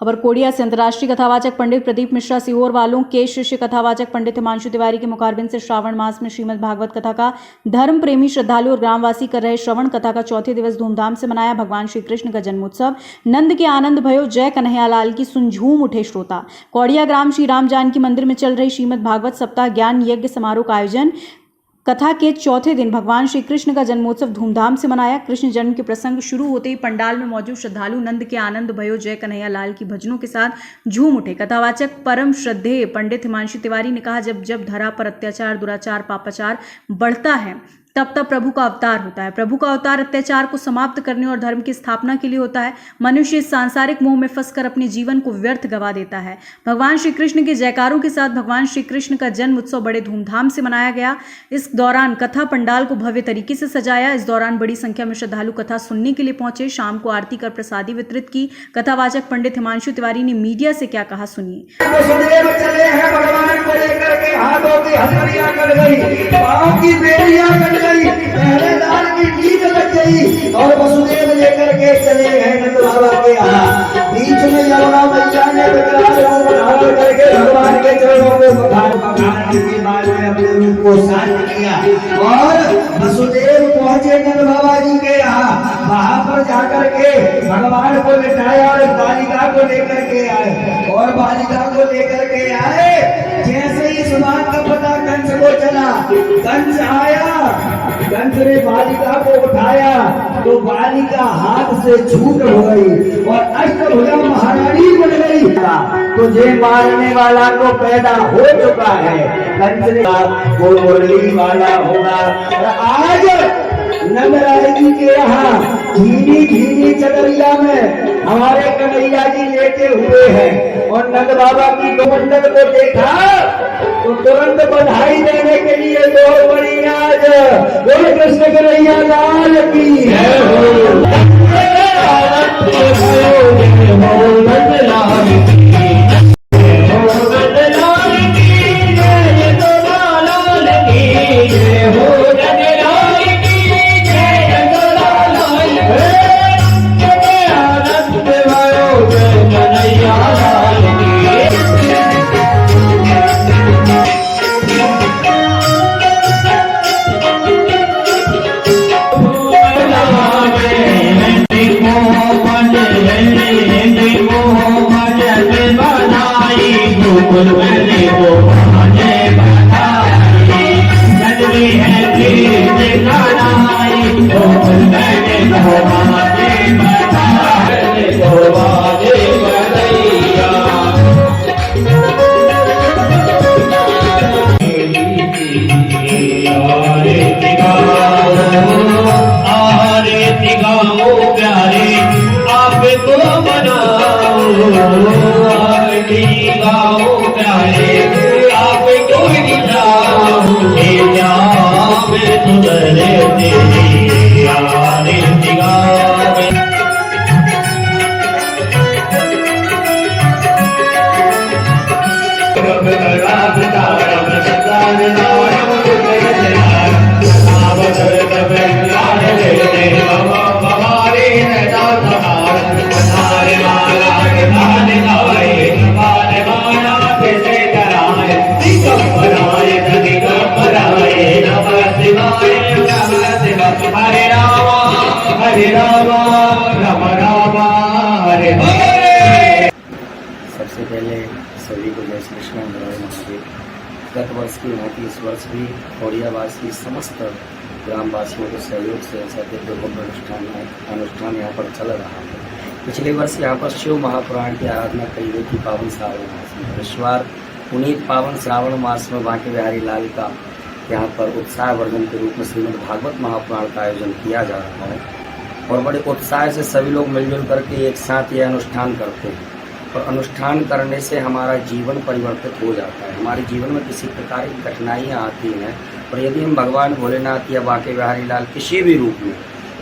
खबर कोडिया से अंतर्राष्ट्रीय कथावाचक पंडित प्रदीप मिश्रा सीहोर वालों के शिष्य कथावाचक पंडित हिमांशु तिवारी के मुखारबिंद से श्रावण मास में श्रीमद् भागवत कथा का धर्म प्रेमी श्रद्धालु और ग्रामवासी कर रहे श्रवण। कथा का चौथे दिवस धूमधाम से मनाया। भगवान श्री कृष्ण का जन्मोत्सव नंद के आनंद भयो, जय कन्हैयालाल की सुन झूम उठे श्रोता। कोडिया ग्राम श्री राम जानकी मंदिर में चल रही श्रीमद् भागवत सप्ताह ज्ञान यज्ञ समारोह का आयोजन कथा के चौथे दिन भगवान श्री कृष्ण का जन्मोत्सव धूमधाम से मनाया। कृष्ण जन्म के प्रसंग शुरू होते ही पंडाल में मौजूद श्रद्धालु नंद के आनंद भयो, जय कन्हैया लाल की भजनों के साथ झूम उठे। कथावाचक परम श्रद्धेय पंडित हिमांशु तिवारी ने कहा, जब जब धरा पर अत्याचार, दुराचार, पापाचार बढ़ता है तब तब प्रभु का अवतार होता है। प्रभु का अवतार अत्याचार को समाप्त करने और धर्म की स्थापना के लिए होता है। मनुष्य इस सांसारिक मोह में फंसकर अपने जीवन को व्यर्थ गवा देता है। भगवान श्री कृष्ण के जयकारों के साथ भगवान श्री कृष्ण का जन्म उत्सव बड़े धूमधाम से मनाया गया। इस दौरान कथा पंडाल को भव्य तरीके से सजाया। इस दौरान बड़ी संख्या में श्रद्धालु कथा सुनने के लिए पहुंचे। शाम को आरती कर प्रसादी वितरित की। कथावाचक पंडित हिमांशु तिवारी ने मीडिया से क्या कहा, सुनिए। पहरेदार की नींद लग गई और वसुदेव लेकर के चले गए नंद बाबा के यहाँ। बीच में यमुना मैया ने विकराल रूप धारण करके भगवान के चरणों में पखारने के बाद में अपने रूप को शांत किया और वसुदेव पहुंचे नंद बाबा जी के यहाँ। वहां पर जाकर के भगवान को लिटाया और बालिका को लेकर के आए और बालिका को लेकर के आए। जैसे ही इस बात का पता कंस को चला, कंस आया, कंस ने बालिका को उठाया तो बालिका हाथ से छूट हो गई और अष्टभुजा महारानी बन गई। तुझे मारने वाला तो पैदा हो चुका है। कंस ने वो मुरली वाला होगा। आज नंदराय जी के यहाँ धीमी धीमी चदरिया में हमारे कन्हैया जी लेटे हुए हैं और नंद बाबा की कमंडल को देखा तो तुरंत बधाई देने के लिए दौड़ पड़ी। आज बोले कृष्ण कन्हैया लाल की जय हो। सबसे पहले सभी को जय श्री कृष्ण महादेव। गत वर्ष की भांति इस वर्ष भी कोडियावासी समस्त ग्रामवासियों के सहयोग से ऐसा दिव्य अनुष्ठान यहाँ पर चल रहा है। पिछले वर्ष यहाँ पर शिव महापुराण की आराधना करी गई थी पावन श्रावण मास में। इस बार पुनीत पावन श्रावण मास में बांके बिहारी लाल का यहाँ पर उत्साहवर्धन के रूप में श्रीमद् भागवत महापुराण का आयोजन किया जा रहा है और बड़े उत्साह से सभी लोग मिलजुल करके एक साथ ये अनुष्ठान करते हैं और अनुष्ठान करने से हमारा जीवन परिवर्तित हो जाता है। हमारे जीवन में किसी प्रकार की कठिनाइयाँ आती हैं और यदि हम भगवान भोलेनाथ या बांके बिहारी लाल किसी भी रूप में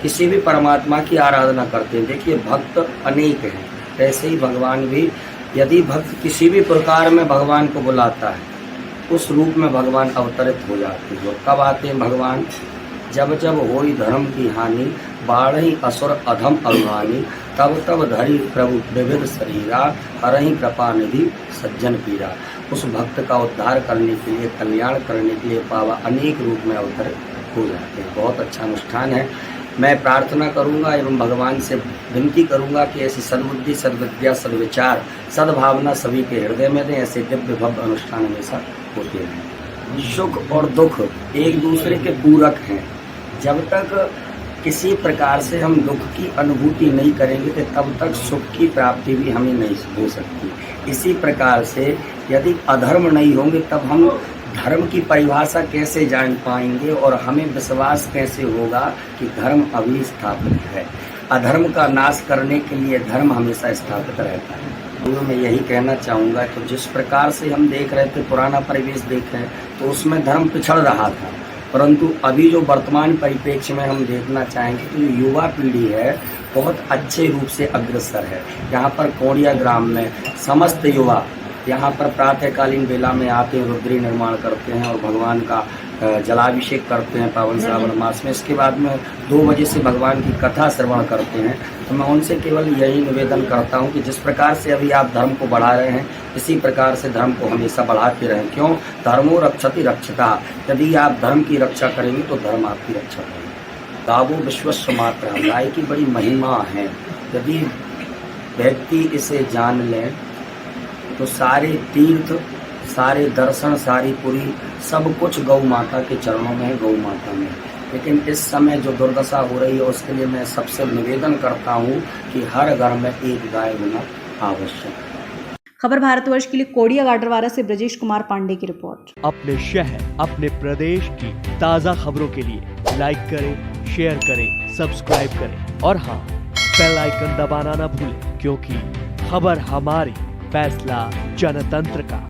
किसी भी परमात्मा की आराधना करते हैं, देखिए भक्त अनेक हैं, ऐसे ही भगवान भी यदि भक्त किसी भी प्रकार में भगवान को बुलाता है उस रूप में भगवान अवतरित हो जाते हैं। कब आते हैं भगवान? जब जब होई धर्म की हानि, बाढ़ ही असुर अधम अभिमानी, तब तब धरि प्रभु विविध शरीरा, हरहि कृपा निधि सज्जन पीरा। उस भक्त का उद्धार करने के लिए, कल्याण करने के लिए बाबा अनेक रूप में अवतर हो जाते हैं। बहुत अच्छा अनुष्ठान है। मैं प्रार्थना करूंगा एवं भगवान से विनती करूंगा कि ऐसी सद्बुद्धि, सद्विद्या, सद्विचार, सद्भावना सभी के हृदय में दें। ऐसे दिव्य भव्य अनुष्ठान हमेशा होते हैं। सुख और दुख एक दूसरे के पूरक हैं। जब तक किसी प्रकार से हम दुख की अनुभूति नहीं करेंगे तो तब तक सुख की प्राप्ति भी हमें नहीं हो सकती। इसी प्रकार से यदि अधर्म नहीं होंगे तब हम धर्म की परिभाषा कैसे जान पाएंगे और हमें विश्वास कैसे होगा कि धर्म अभी स्थापित है। अधर्म का नाश करने के लिए धर्म हमेशा स्थापित रहता है। तो मैं यही कहना चाहूँगा कि जिस प्रकार से हम देख रहे थे, पुराना परिवेश देख रहे हैं तो उसमें धर्म पिछड़ रहा था, परंतु अभी जो वर्तमान परिप्रेक्ष्य में हम देखना चाहेंगे तो जो युवा पीढ़ी है बहुत अच्छे रूप से अग्रसर है। यहाँ पर कोड़िया ग्राम में समस्त युवा यहाँ पर प्रातःकालीन बेला में आते हैं, रुद्री निर्माण करते हैं और भगवान का जलाभिषेक करते हैं पावन श्रावण मास में। इसके बाद में 2 बजे से भगवान की कथा श्रवण करते हैं। तो मैं उनसे केवल यही निवेदन करता हूँ कि जिस प्रकार से अभी आप धर्म को बढ़ा रहे हैं, इसी प्रकार से धर्म को हमेशा बढ़ाते रहें। क्यों? धर्मो रक्षति रक्षता। यदि आप धर्म की रक्षा करेंगे तो धर्म आपकी रक्षा करेंगे। गावो विश्वस्य मात्रा, गाय की बड़ी महिमा है। यदि व्यक्ति इसे जान लें तो सारे तीर्थ, सारे दर्शन, सारी पुरी सब कुछ गौ माता के चरणों में है, गौ माता में। लेकिन इस समय जो दुर्दशा हो रही है उसके लिए मैं सबसे निवेदन करता हूँ कि हर घर में एक गाय होना आवश्यक। खबर भारतवर्ष के लिए कोड़िया गाडरवारा से ब्रजेश कुमार पांडे की रिपोर्ट। अपने शहर, अपने प्रदेश की ताज़ा खबरों के लिए लाइक करें, शेयर करें, सब्सक्राइब करें और हाँ, बेल आइकन दबाना ना भूलें, क्योंकि खबर हमारी, फैसला जनतंत्र का।